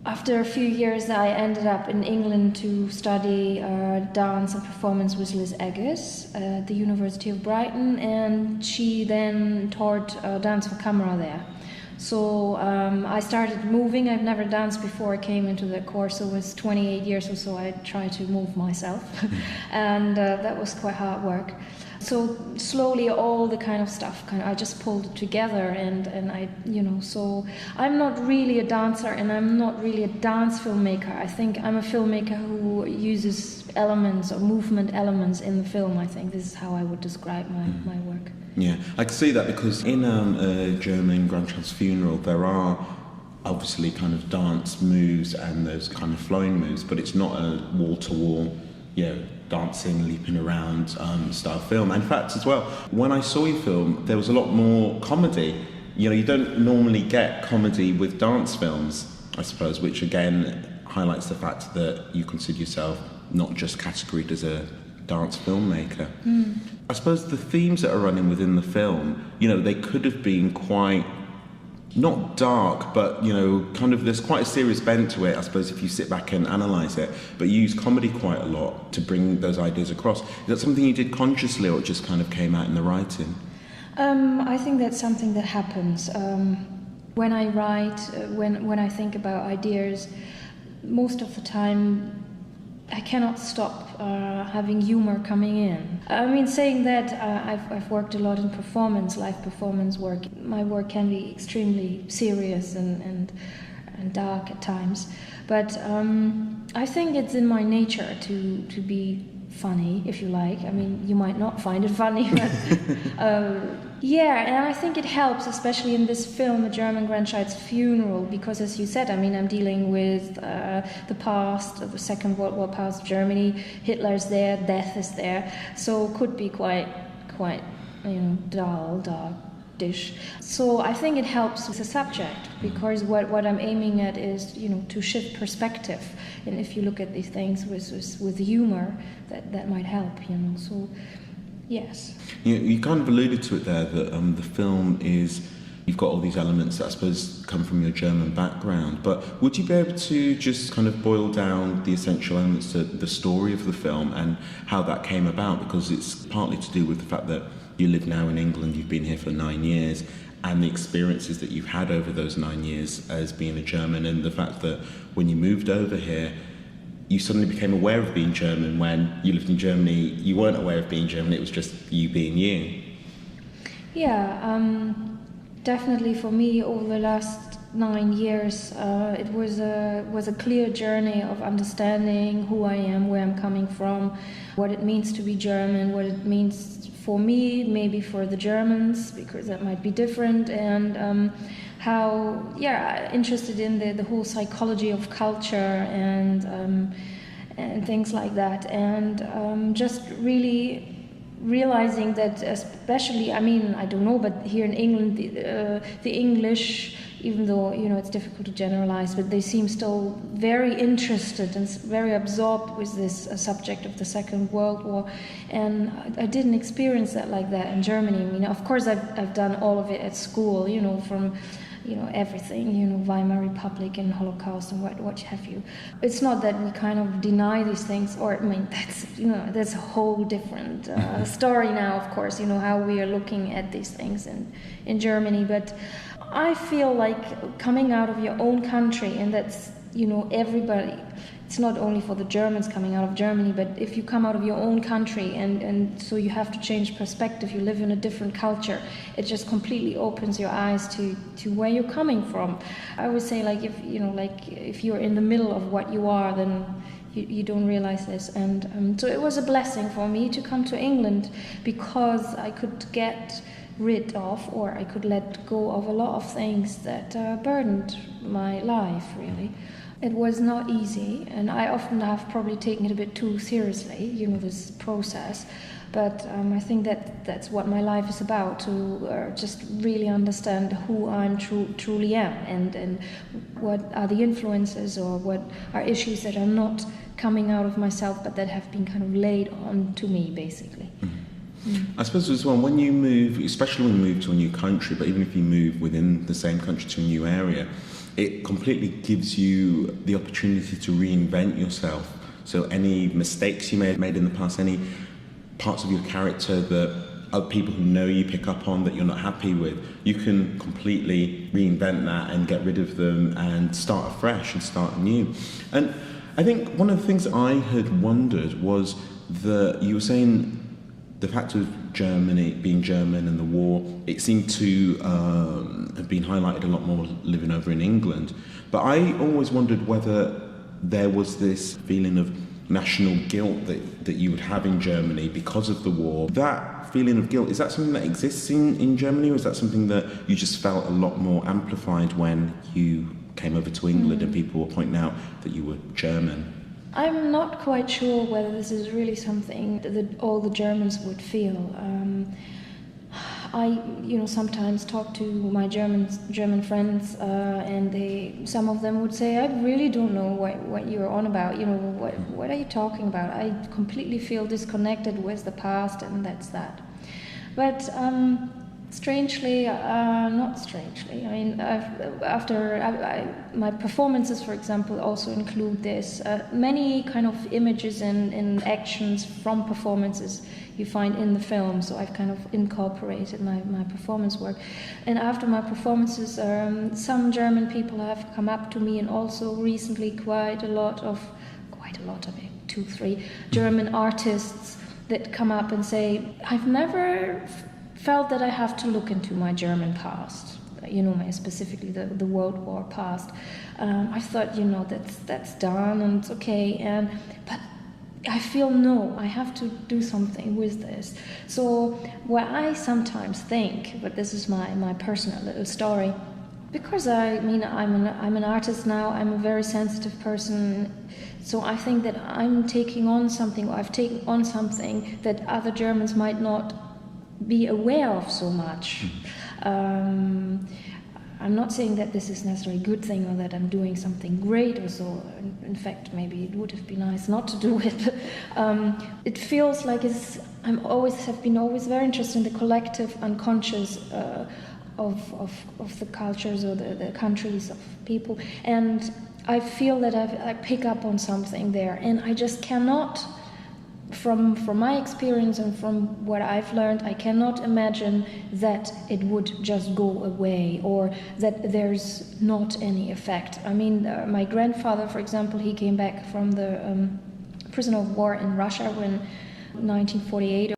after a few years, I ended up in England to study dance and performance with Liz Eggers at the University of Brighton, and she then taught dance for camera there. So I started moving. I've never danced before I came into the course. It was 28 years or so I tried to move myself, and that was quite hard work. So slowly all the kind of stuff, I just pulled it together, and I, so I'm not really a dancer, and I'm not really a dance filmmaker. I think I'm a filmmaker who uses elements or movement elements in the film. I think this is how I would describe my work. Yeah, I can see that, because in a German grandchild's funeral there are obviously kind of dance moves and those kind of flowing moves, but it's not a wall-to-wall, dancing, leaping around style film. In fact, as well, when I saw your film, there was a lot more comedy. You don't normally get comedy with dance films, I suppose, which again highlights the fact that you consider yourself not just categorized as a dance filmmaker. I suppose the themes that are running within the film, they could have been quite, not dark, but kind of, there's quite a serious bent to it, I suppose, if you sit back and analyse it, but you use comedy quite a lot to bring those ideas across. Is that something you did consciously, or it just kind of came out in the writing? I think that's something that happens. When I write, when I think about ideas, most of the time I cannot stop having humor coming in. I mean, saying that, I've worked a lot in performance, live performance work. My work can be extremely serious and dark at times, but I think it's in my nature to be funny, if you like. I mean, you might not find it funny, but and I think it helps, especially in this film, A German Grandchild's Funeral, because, as you said, I mean, I'm dealing with the past of the Second World War past Germany. Hitler's there, death is there, so it could be quite dull, dark dish. So I think it helps with the subject, because what I'm aiming at is to shift perspective, and if you look at these things with humor, that might help. So yes. You kind of alluded to it there, that the film is, you've got all these elements that I suppose come from your German background, but would you be able to just kind of boil down the essential elements to the story of the film and how that came about? Because it's partly to do with the fact that you live now in England, you've been here for 9 years, and the experiences that you've had over those 9 years as being a German, and the fact that when you moved over here, you suddenly became aware of being German. When you lived in Germany, you weren't aware of being German, it was just you being you. Yeah, definitely for me over the last 9 years, it was a clear journey of understanding who I am, where I'm coming from, what it means to be German, what it means for me, maybe for the Germans, because that might be different, and how interested in the whole psychology of culture and things like that, and just really realizing that, especially, I mean, I don't know, but here in England, the English, even though it's difficult to generalize, but they seem still very interested and very absorbed with this subject of the Second World War, and I didn't experience that like that in Germany. I mean, of course, I've done all of it at school, from everything, Weimar Republic and Holocaust and what have you. It's not that we kind of deny these things, or I mean, that's a whole different story now, of course, how we are looking at these things in Germany. But I feel like coming out of your own country, and that's, everybody, it's not only for the Germans coming out of Germany, but if you come out of your own country and so you have to change perspective, you live in a different culture, it just completely opens your eyes to where you're coming from. I would say, like, if you're in the middle of what you are, then you don't realize this. And so it was a blessing for me to come to England, because I could get rid of, or I could let go of a lot of things that burdened my life, really. It was not easy, and I often have probably taken it a bit too seriously, this process. But I think that's what my life is about, to just really understand who I truly am, and what are the influences, or what are issues that are not coming out of myself, but that have been kind of laid on to me, basically. I suppose as well, when you move, especially when you move to a new country, but even if you move within the same country to a new area, it completely gives you the opportunity to reinvent yourself. So any mistakes you may have made in the past, any parts of your character that other people who know you pick up on that you're not happy with, you can completely reinvent that and get rid of them and start afresh and start anew. And I think one of the things I had wondered was that you were saying the fact of Germany, being German and the war, it seemed to have been highlighted a lot more living over in England. But I always wondered whether there was this feeling of national guilt that you would have in Germany because of the war. That feeling of guilt, is that something that exists in Germany, or is that something that you just felt a lot more amplified when you came over to England and people were pointing out that you were German? I'm not quite sure whether this is really something that all the Germans would feel. I, sometimes talk to my German friends, and some of them would say, "I really don't know what you're on about. What are you talking about? I completely feel disconnected with the past, and that's that." But strangely, not strangely. I mean, my performances, for example, also include this. Many kind of images and actions from performances you find in the film, so I've kind of incorporated my performance work. And after my performances, some German people have come up to me, and also recently quite a lot of it, 2-3 German artists that come up and say, "I've never felt that I have to look into my German past, specifically the World War past. I thought, that's done and it's okay, but I feel no, I have to do something with this." So what I sometimes think, but this is my personal little story, because I'm an artist now, I'm a very sensitive person, so I think that I'm taking on something, or I've taken on something that other Germans might not be aware of so much. I'm not saying that this is necessarily a good thing or that I'm doing something great or so. In fact, maybe it would have been nice not to do it. It feels like have been always very interested in the collective unconscious of the cultures or the countries of people, and I feel that I pick up on something there, and I just cannot. From my experience and from what I've learned, I cannot imagine that it would just go away or that there's not any effect. I mean, my grandfather, for example, he came back from the prisoner of war in Russia when 1948